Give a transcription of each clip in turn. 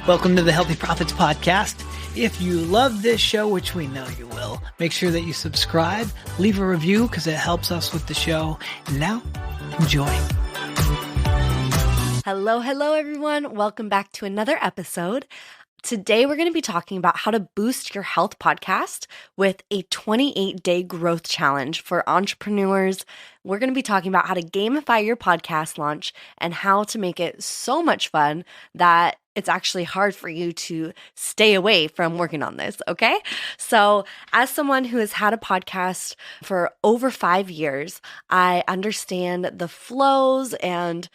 Welcome to the Healthy Profits Podcast. If you love this show, which we know you will, make sure that you subscribe, leave a review because it helps us with the show. And now, enjoy. Hello, everyone. Welcome back to another episode. Today, we're going to be talking about how to boost your health podcast with a 28-day growth challenge for entrepreneurs. We're going to be talking about how to gamify your podcast launch and how to make it so much fun that it's actually hard for you to stay away from working on this, okay? So as someone who has had a podcast for over 5 years, I understand the flows and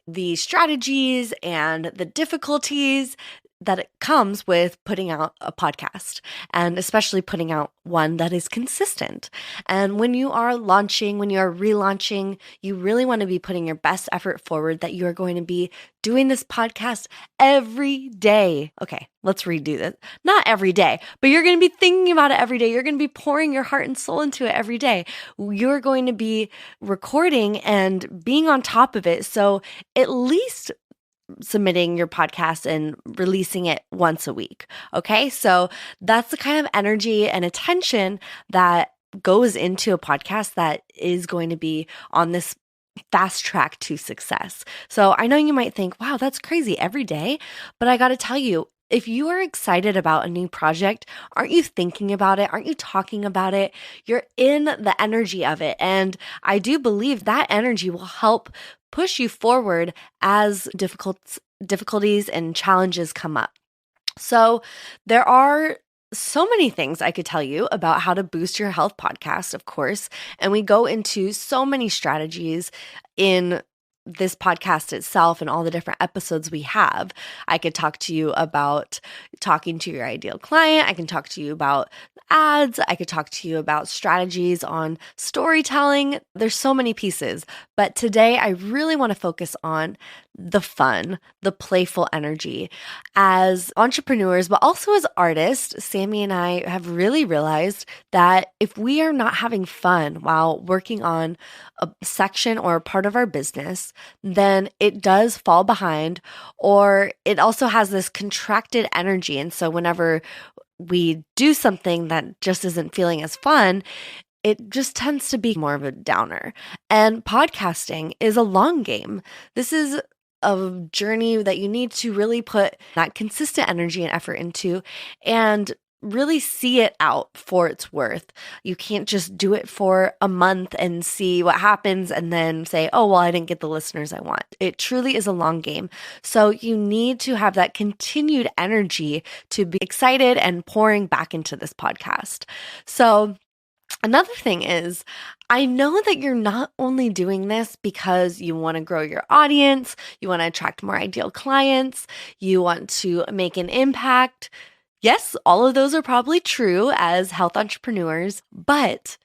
the strategies and the difficulties that it comes with putting out a podcast, and especially putting out one that is consistent. And when you are launching, when you are relaunching, you really want to be putting your best effort forward that you are going to be doing this podcast every day. Okay, let's redo this. Not every day, but you're going to be thinking about it every day. You're going to be pouring your heart and soul into it every day. You're going to be recording and being on top of it. So at least submitting your podcast and releasing it once a week. Okay. So that's the kind of energy and attention that goes into a podcast that is going to be on this fast track to success. So I know you might think, wow, that's crazy every day. But I got to tell you, if you are excited about a new project, aren't you thinking about it? Aren't you talking about it? You're in the energy of it. And I do believe that energy will help push you forward as difficulties and challenges come up. So there are so many things I could tell you about how to boost your health podcast, of course, and we go into so many strategies in this podcast itself and all the different episodes we have. I could talk to you about talking to your ideal client. I can talk to you about ads. I could talk to you about strategies on storytelling. There's so many pieces, but today I really want to focus on the fun, the playful energy. As entrepreneurs, but also as artists, Sammy and I have really realized that if we are not having fun while working on a section or a part of our business, then it does fall behind, or it also has this contracted energy. And so whenever we do something that just isn't feeling as fun, it just tends to be more of a downer. And podcasting is a long game. This is a journey that you need to really put that consistent energy and effort into and really see it out for its worth. You can't just do it for a month and see what happens and then say, oh, well, I didn't get the listeners I want. It truly is a long game. So you need to have that continued energy to be excited and pouring back into this podcast. So another thing is, I know that you're not only doing this because you want to grow your audience, you want to attract more ideal clients, you want to make an impact. Yes, all of those are probably true as health entrepreneurs, but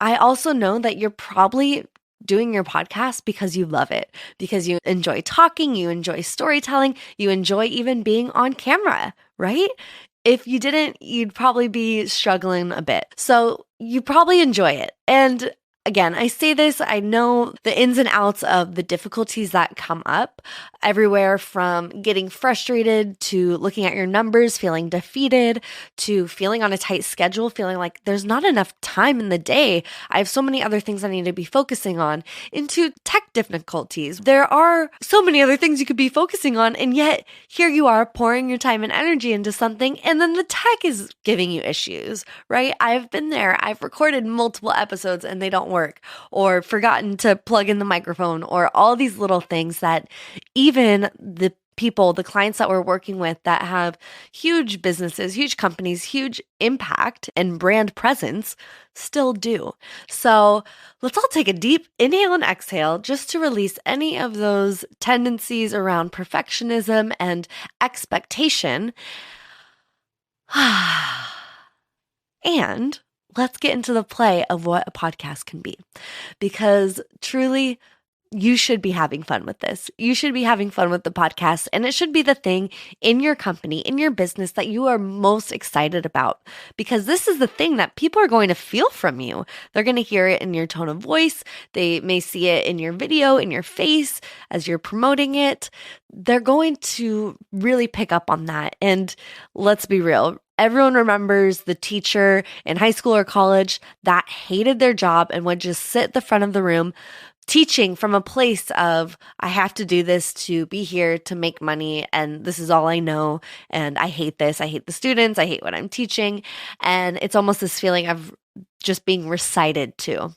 I also know that you're probably doing your podcast because you love it, because you enjoy talking, you enjoy storytelling, you enjoy even being on camera, right? If you didn't, you'd probably be struggling a bit. So you probably enjoy it. And again, I say this, I know the ins and outs of the difficulties that come up, everywhere from getting frustrated to looking at your numbers, feeling defeated, to feeling on a tight schedule, feeling like there's not enough time in the day. I have so many other things I need to be focusing on, into tech difficulties. There are so many other things you could be focusing on, and yet here you are pouring your time and energy into something, and then the tech is giving you issues, right? I've been there. I've recorded multiple episodes and they don't work, or forgotten to plug in the microphone, or all these little things that even the clients that we're working with that have huge businesses, huge companies, huge impact and brand presence still do. So let's all take a deep inhale and exhale just to release any of those tendencies around perfectionism and expectation. And let's get into the play of what a podcast can be. Because truly, you should be having fun with this. You should be having fun with the podcast, and it should be the thing in your company, in your business that you are most excited about, because this is the thing that people are going to feel from you. They're going to hear it in your tone of voice. They may see it in your video, in your face as you're promoting it. They're going to really pick up on that. And let's be real. Everyone remembers the teacher in high school or college that hated their job and would just sit at the front of the room teaching from a place of, I have to do this to be here to make money, and this is all I know, and I hate this. I hate the students. I hate what I'm teaching. And it's almost this feeling of just being recited to.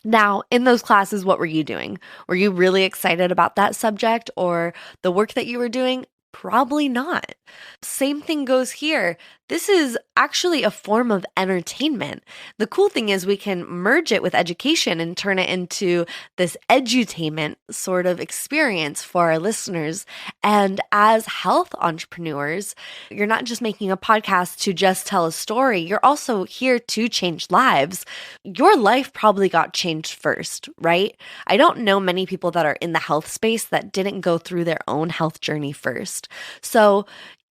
Now, in those classes, what were you doing? Were you really excited about that subject or the work that you were doing? Probably not. Same thing goes here. This is actually a form of entertainment. The cool thing is we can merge it with education and turn it into this edutainment sort of experience for our listeners. And as health entrepreneurs, you're not just making a podcast to just tell a story. You're also here to change lives. Your life probably got changed first, right? I don't know many people that are in the health space that didn't go through their own health journey first. So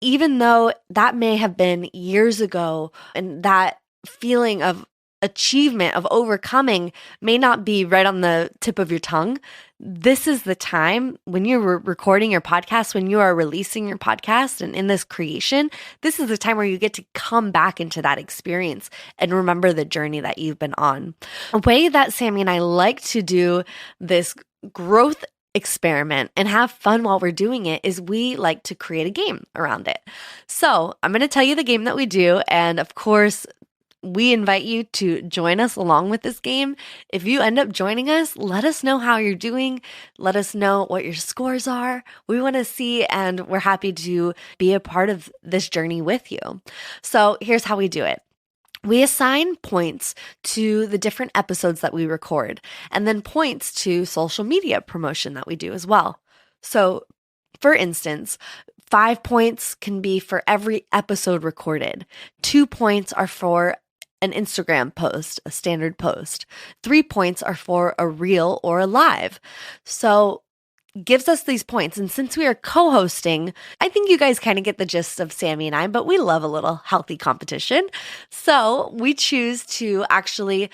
even though that may have been years ago and that feeling of achievement, of overcoming may not be right on the tip of your tongue, this is the time when you're recording your podcast, when you are releasing your podcast and in this creation, this is the time where you get to come back into that experience and remember the journey that you've been on. A way that Sammy and I like to do this growth experiment and have fun while we're doing it is we like to create a game around it. So I'm going to tell you the game that we do. And of course, we invite you to join us along with this game. If you end up joining us, let us know how you're doing. Let us know what your scores are. We want to see, and we're happy to be a part of this journey with you. So here's how we do it. We assign points to the different episodes that we record, and then points to social media promotion that we do as well. So, for instance, 5 points can be for every episode recorded. 2 points are for an Instagram post, a standard post. 3 points are for a reel or a live. So, gives us these points. And since we are co-hosting, I think you guys kind of get the gist of Sammy and I, but we love a little healthy competition. So we choose to actually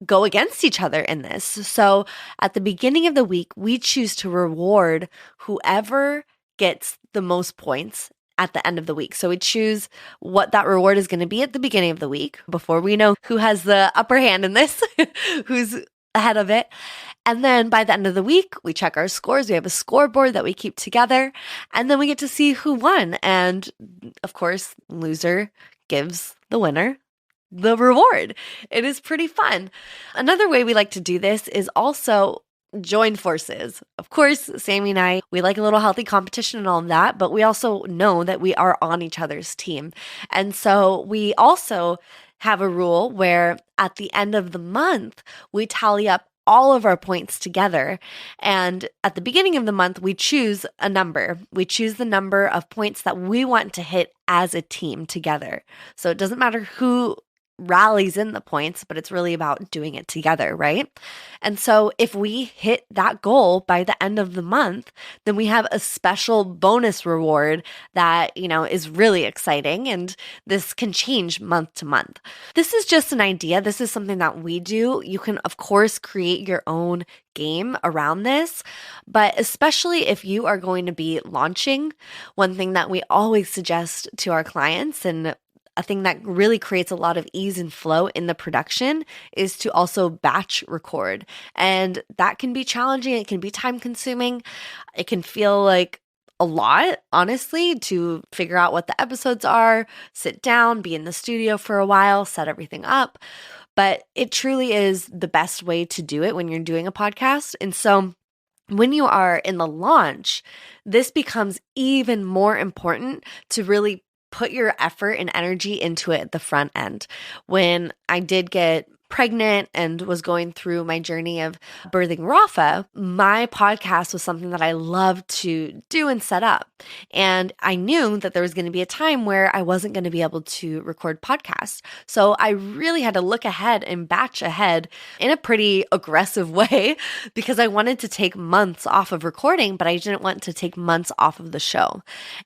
go against each other in this. So at the beginning of the week, we choose to reward whoever gets the most points at the end of the week. So we choose what that reward is going to be at the beginning of the week before we know who has the upper hand in this, who's ahead of it. And then by the end of the week, we check our scores. We have a scoreboard that we keep together, and then we get to see who won. And of course, loser gives the winner the reward. It is pretty fun. Another way we like to do this is also join forces. Of course, Sammy and I, we like a little healthy competition and all of that, but we also know that we are on each other's team. And so we also have a rule where at the end of the month, we tally up all of our points together. And at the beginning of the month, we choose a number. We choose the number of points that we want to hit as a team together. So it doesn't matter who rallies in the points, but it's really about doing it together, right? And so if we hit that goal by the end of the month, then we have a special bonus reward that, is really exciting. And this can change month to month. This is just an idea. This is something that we do. You can, of course, create your own game around this, but especially if you are going to be launching, one thing that we always suggest to our clients, and a thing that really creates a lot of ease and flow in the production, is to also batch record. And that can be challenging. It can be time consuming. It can feel like a lot, honestly, to figure out what the episodes are, sit down, be in the studio for a while, set everything up. But it truly is the best way to do it when you're doing a podcast. And so when you are in the launch, this becomes even more important to really put your effort and energy into it at the front end. When I did get pregnant and was going through my journey of birthing Rafa, my podcast was something that I loved to do and set up. And I knew that there was going to be a time where I wasn't going to be able to record podcasts. So I really had to look ahead and batch ahead in a pretty aggressive way because I wanted to take months off of recording, but I didn't want to take months off of the show.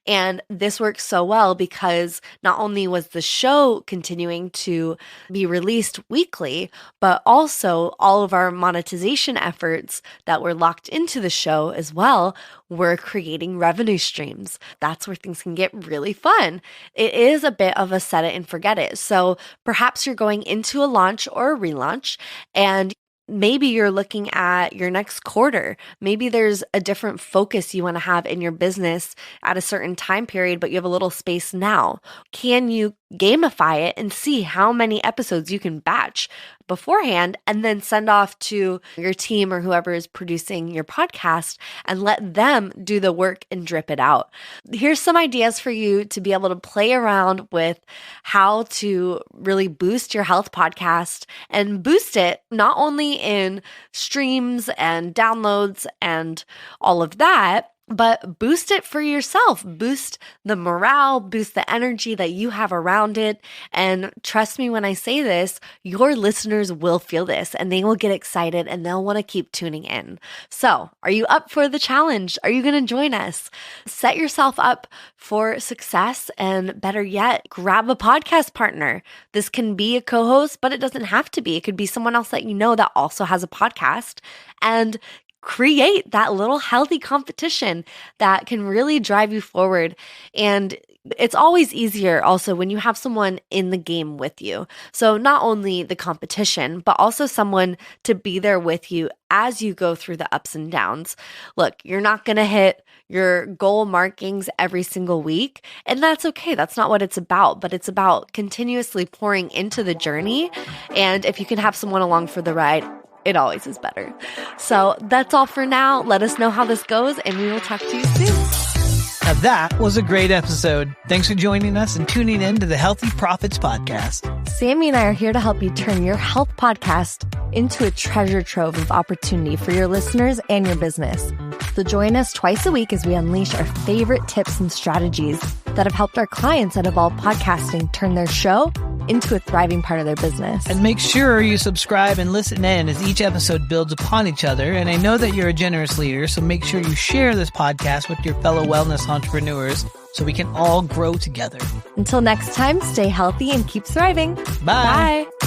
And this worked so well because not only was the show continuing to be released weekly, but also all of our monetization efforts that were locked into the show as well were creating revenue streams. That's where things can get really fun. It is a bit of a set it and forget it. So perhaps you're going into a launch or a relaunch and maybe you're looking at your next quarter. Maybe there's a different focus you want to have in your business at a certain time period, but you have a little space now. Can you gamify it and see how many episodes you can batch beforehand and then send off to your team or whoever is producing your podcast and let them do the work and drip it out? Here's some ideas for you to be able to play around with how to really boost your health podcast and boost it not only in streams and downloads and all of that, but boost it for yourself. Boost the morale, boost the energy that you have around it. And trust me when I say this, your listeners will feel this and they will get excited and they'll want to keep tuning in. So, are you up for the challenge? Are you going to join us? Set yourself up for success, and better yet, grab a podcast partner. This can be a co-host, but it doesn't have to be. It could be someone else that you know that also has a podcast, and create that little healthy competition that can really drive you forward. And it's always easier also when you have someone in the game with you. So not only the competition, but also someone to be there with you as you go through the ups and downs. Look, you're not going to hit your goal markings every single week, and that's okay. That's not what it's about, but it's about continuously pouring into the journey. And if you can have someone along for the ride, it always is better. So that's all for now. Let us know how this goes, and we will talk to you soon. Now that was a great episode. Thanks for joining us and tuning in to the Healthy Profits Podcast. Sammy and I are here to help you turn your health podcast into a treasure trove of opportunity for your listeners and your business. So join us twice a week as we unleash our favorite tips and strategies that have helped our clients at Evolve Podcasting turn their show into a thriving part of their business. And make sure you subscribe and listen in as each episode builds upon each other. And I know that you're a generous leader, so make sure you share this podcast with your fellow wellness entrepreneurs so we can all grow together. Until next time, stay healthy and keep thriving. Bye. Bye.